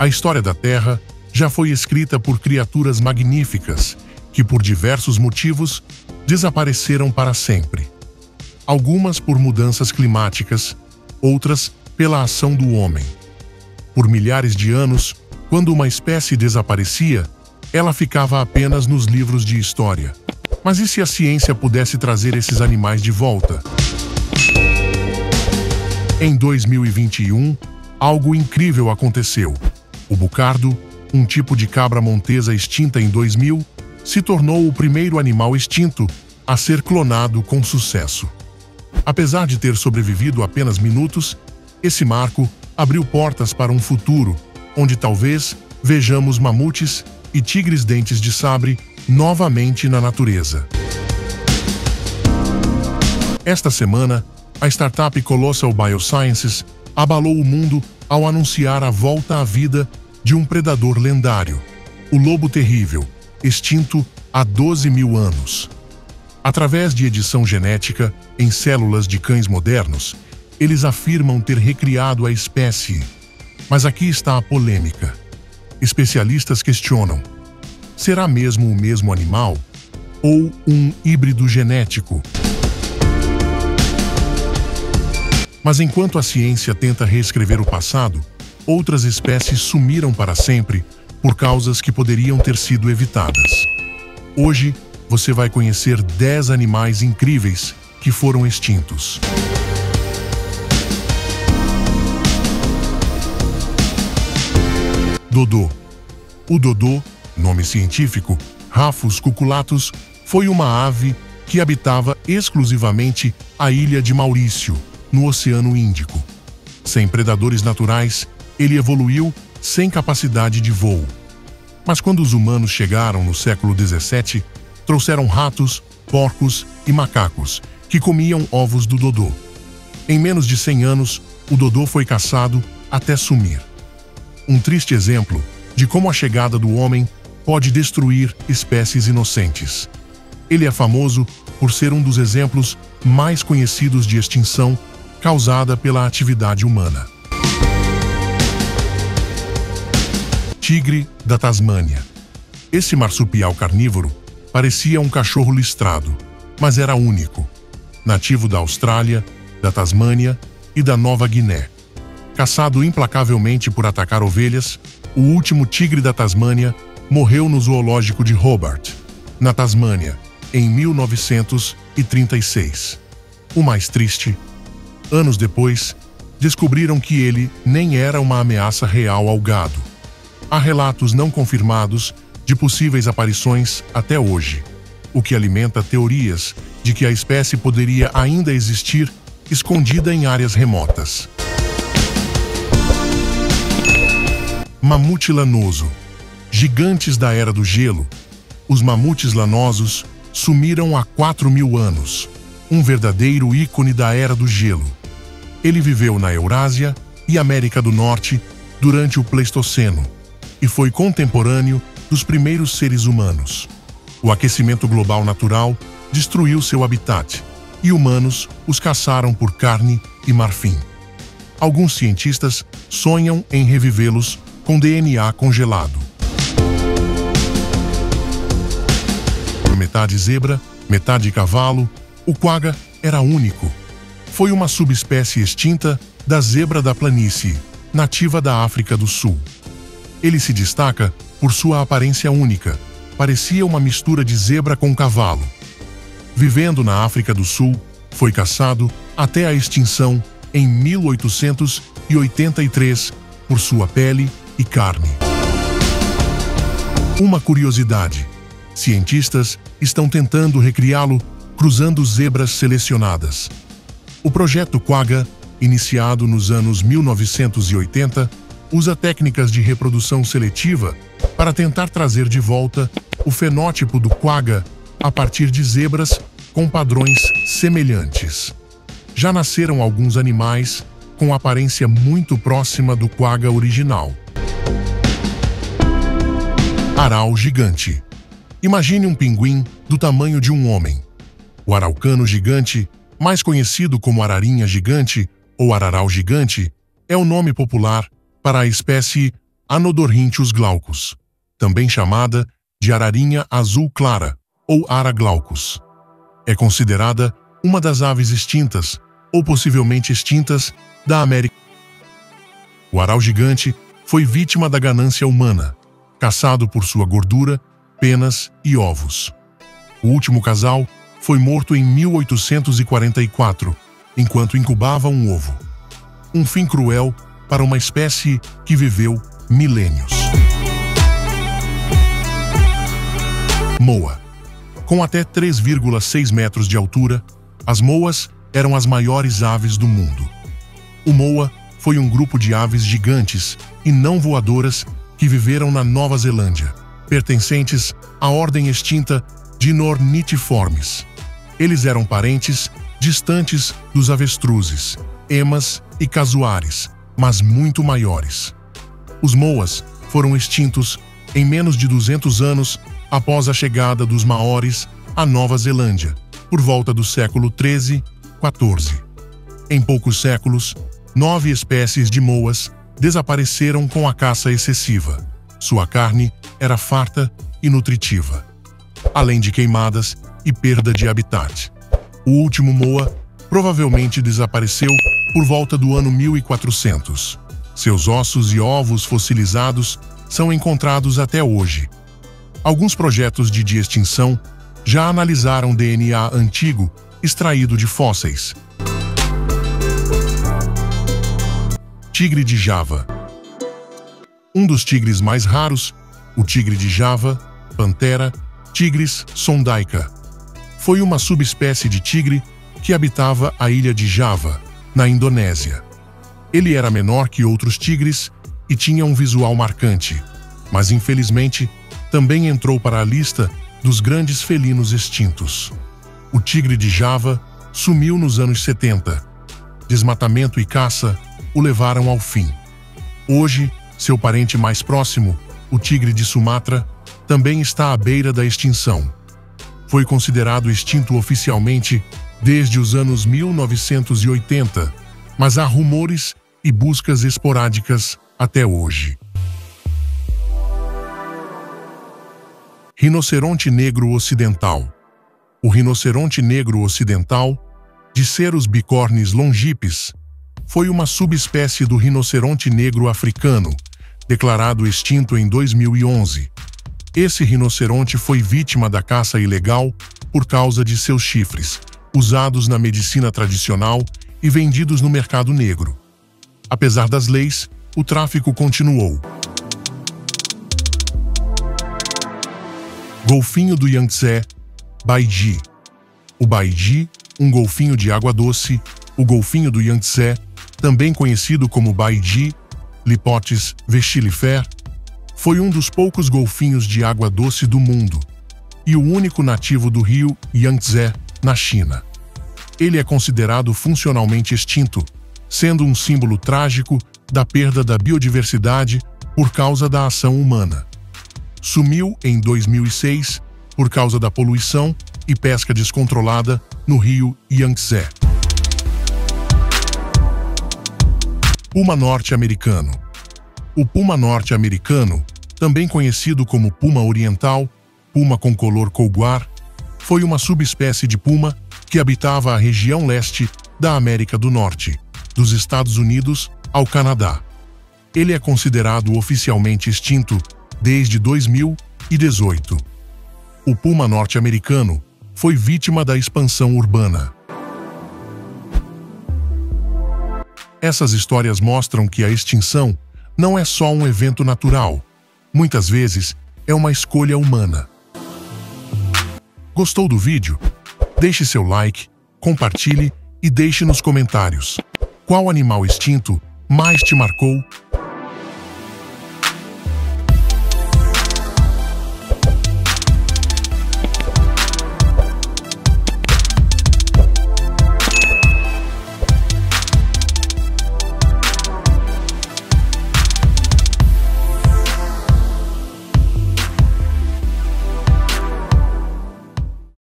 A história da Terra já foi escrita por criaturas magníficas que, por diversos motivos, desapareceram para sempre. Algumas por mudanças climáticas, outras pela ação do homem. Por milhares de anos, quando uma espécie desaparecia, ela ficava apenas nos livros de história. Mas e se a ciência pudesse trazer esses animais de volta? Em 2021, algo incrível aconteceu. O bucardo, um tipo de cabra montesa extinta em 2000, se tornou o primeiro animal extinto a ser clonado com sucesso. Apesar de ter sobrevivido apenas minutos, esse marco abriu portas para um futuro onde talvez vejamos mamutes e tigres dentes de sabre novamente na natureza. Esta semana, a startup Colossal Biosciences abalou o mundo ao anunciar a volta à vida de um predador lendário, o lobo terrível, extinto há 12 mil anos. Através de edição genética em células de cães modernos, eles afirmam ter recriado a espécie. Mas aqui está a polêmica. Especialistas questionam: será mesmo o mesmo animal? Ou um híbrido genético? Mas enquanto a ciência tenta reescrever o passado, outras espécies sumiram para sempre por causas que poderiam ter sido evitadas. Hoje, você vai conhecer 10 animais incríveis que foram extintos. Dodô. O dodô, nome científico, Rhaphrus cuculatus, foi uma ave que habitava exclusivamente a ilha de Maurício, no Oceano Índico. Sem predadores naturais, ele evoluiu sem capacidade de voo. Mas quando os humanos chegaram no século XVII, trouxeram ratos, porcos e macacos, que comiam ovos do dodô. Em menos de 100 anos, o dodô foi caçado até sumir. Um triste exemplo de como a chegada do homem pode destruir espécies inocentes. Ele é famoso por ser um dos exemplos mais conhecidos de extinção causada pela atividade humana. Tigre da Tasmânia. Esse marsupial carnívoro parecia um cachorro listrado, mas era único. Nativo da Austrália, da Tasmânia e da Nova Guiné. Caçado implacavelmente por atacar ovelhas, o último tigre da Tasmânia morreu no zoológico de Hobart, na Tasmânia, em 1936. O mais triste, anos depois, descobriram que ele nem era uma ameaça real ao gado. Há relatos não confirmados de possíveis aparições até hoje, o que alimenta teorias de que a espécie poderia ainda existir escondida em áreas remotas. Mamute lanoso. Gigantes da Era do Gelo, os mamutes lanosos sumiram há 4.000 anos, um verdadeiro ícone da Era do Gelo. Ele viveu na Eurásia e América do Norte durante o Pleistoceno e foi contemporâneo dos primeiros seres humanos. O aquecimento global natural destruiu seu habitat e humanos os caçaram por carne e marfim. Alguns cientistas sonham em revivê-los com DNA congelado. Por metade zebra, metade cavalo, o quagga era único. Foi uma subespécie extinta da zebra da planície, nativa da África do Sul. Ele se destaca por sua aparência única, parecia uma mistura de zebra com cavalo. Vivendo na África do Sul, foi caçado até a extinção em 1883 por sua pele e carne. Uma curiosidade: cientistas estão tentando recriá-lo cruzando zebras selecionadas. O projeto Quagga, iniciado nos anos 1980, usa técnicas de reprodução seletiva para tentar trazer de volta o fenótipo do quagga a partir de zebras com padrões semelhantes. Já nasceram alguns animais com aparência muito próxima do quagga original. Aral gigante. Imagine um pinguim do tamanho de um homem. O araucano gigante, mais conhecido como ararinha gigante ou araral gigante, é o nome popular para a espécie Anodorrhynchus glaucus, também chamada de ararinha azul clara ou ara glaucus. É considerada uma das aves extintas, ou possivelmente extintas, da América. O aral gigante foi vítima da ganância humana, caçado por sua gordura, penas e ovos. O último casal foi morto em 1844, enquanto incubava um ovo. Um fim cruel para uma espécie que viveu milênios. Moa. Com até 3,6 metros de altura, as moas eram as maiores aves do mundo. O moa foi um grupo de aves gigantes e não voadoras que viveram na Nova Zelândia, pertencentes à ordem extinta Dinornithiformes. Eles eram parentes distantes dos avestruzes, emas e casuares, mas muito maiores. Os moas foram extintos em menos de 200 anos após a chegada dos maoris à Nova Zelândia, por volta do século XIII, XIV. Em poucos séculos, 9 espécies de moas desapareceram com a caça excessiva. Sua carne era farta e nutritiva, além de queimadas e perda de habitat. O último moa provavelmente desapareceu por volta do ano 1400. Seus ossos e ovos fossilizados são encontrados até hoje. Alguns projetos de extinção já analisaram DNA antigo extraído de fósseis. Tigre de Java. Um dos tigres mais raros, o tigre de Java, Panthera tigris sondaica, foi uma subespécie de tigre que habitava a ilha de Java, na Indonésia. Ele era menor que outros tigres e tinha um visual marcante, mas infelizmente também entrou para a lista dos grandes felinos extintos. O tigre de Java sumiu nos anos 70. Desmatamento e caça o levaram ao fim. Hoje, seu parente mais próximo, o tigre de Sumatra, também está à beira da extinção. Foi considerado extinto oficialmente desde os anos 1980, mas há rumores e buscas esporádicas até hoje. Rinoceronte negro ocidental. O rinoceronte negro ocidental, Dicerus bicornis longipes, foi uma subespécie do rinoceronte negro africano, declarado extinto em 2011. Esse rinoceronte foi vítima da caça ilegal por causa de seus chifres, usados na medicina tradicional e vendidos no mercado negro. Apesar das leis, o tráfico continuou. Golfinho do Yangtze, Baiji. O baiji, um golfinho de água doce, o golfinho do Yangtze, também conhecido como baiji, Lipotes vexillifer, foi um dos poucos golfinhos de água doce do mundo e o único nativo do rio Yangtze, na China. Ele é considerado funcionalmente extinto, sendo um símbolo trágico da perda da biodiversidade por causa da ação humana. Sumiu em 2006 por causa da poluição e pesca descontrolada no rio Yangtze. Puma norte-americano. O puma norte-americano, também conhecido como puma oriental, puma com color couguar, foi uma subespécie de puma que habitava a região leste da América do Norte, dos Estados Unidos ao Canadá. Ele é considerado oficialmente extinto desde 2018. O puma norte-americano foi vítima da expansão urbana. Essas histórias mostram que a extinção não é só um evento natural. Muitas vezes é uma escolha humana. Gostou do vídeo? Deixe seu like, compartilhe e deixe nos comentários qual animal extinto mais te marcou